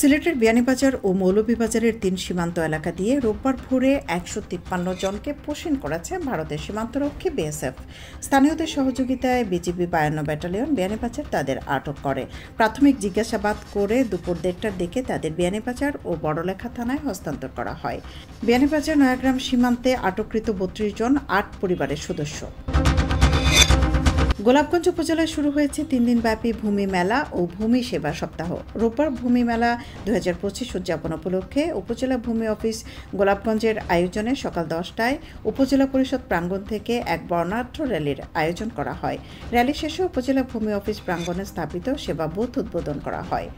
সিলেটের বিয়ানীবাজার ও মৌলভীবাজারের ৩ সীমান্ত এলাকা দিয়ে রোববার ভোরে ১৫৩ জনকে পোষণ করেছে ভারতের সীমান্তরক্ষী বিএসএফ। স্থানীয়দের সহযোগিতায় বিজিবি ৫২ ব্যাটালিয়ন বিয়ানীবাজার তাদের আটক করে। প্রাথমিক জিজ্ঞাসাবাদ করে দুপুর ১:৩০টার দিকে তাদের বিয়ানীবাজার ও বড়লেখা থানায় হস্তান্তর করা হয়। বিয়ানীবাজার নয়াগ্রাম সীমান্তে আটককৃত ৩২ জন ৮ পরিবারের সদস্য। গোলাপগঞ্জ উপজেলায় শুরু হয়েছে ৩ দিনব্যাপী ভূমি মেলা ও ভূমি সেবা সপ্তাহ। রোববার ভূমি মেলা ২০২৫ উদযাপন উপলক্ষে উপজেলা ভূমি অফিস গোলাপগঞ্জের আয়োজনে সকাল ১০টায় উপজেলা পরিষদ প্রাঙ্গণ থেকে এক বর্ণাঢ্য র্যালির আয়োজন করা হয়। র্যালি শেষে উপজেলা ভূমি অফিস প্রাঙ্গণে স্থাপিত সেবা বুথ উদ্বোধন করা হয়।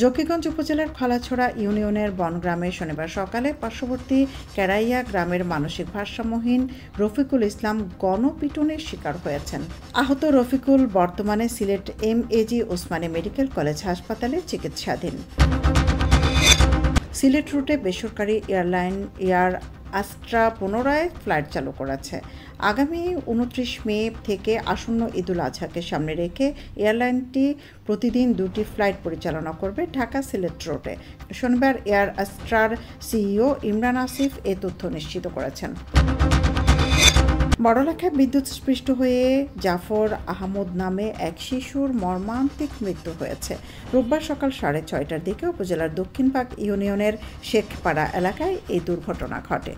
জকিগঞ্জ উপজেলার খলাছড়া ইউনিয়নের বনগ্রামে শনিবার সকালে পার্শ্ববর্তী কেরাইয়া গ্রামের মানসিক ভারসাম্যহীন রফিকুল ইসলাম গণপিটুনির শিকার হয়েছেন। আহত রফিকুল বর্তমানে Sylhet MAG Osmani medical college হাসপাতালে চিকিৎসাধীন। সিলেট রুটে বেসরকারি এয়ারলাইন এয়ার আস্ট্রা পুনরায় ফ্লাইট চালু করেছে। আগামী ২৯ মে থেকে আসন্ন ঈদুল আজহাকে সামনে রেখে এয়ারলাইনটি প্রতিদিন ২টি ফ্লাইট পরিচালনা করবে ঢাকা সিলেট রুটে। শনিবার এয়ার আস্ট্রার সিইও ইমরান আসিফ এ তথ্য নিশ্চিত করেছেন। বড়লেখায় বিদ্যুৎস্পৃষ্ট হয়ে জাফর আহমদ নামে এক শিশুর মর্মান্তিক মৃত্যু হয়েছে। রোববার সকাল ৬:৩০টার দিকে উপজেলার দক্ষিণবাগ ইউনিয়নের শেখপাড়া এলাকায় এই দুর্ঘটনা ঘটে।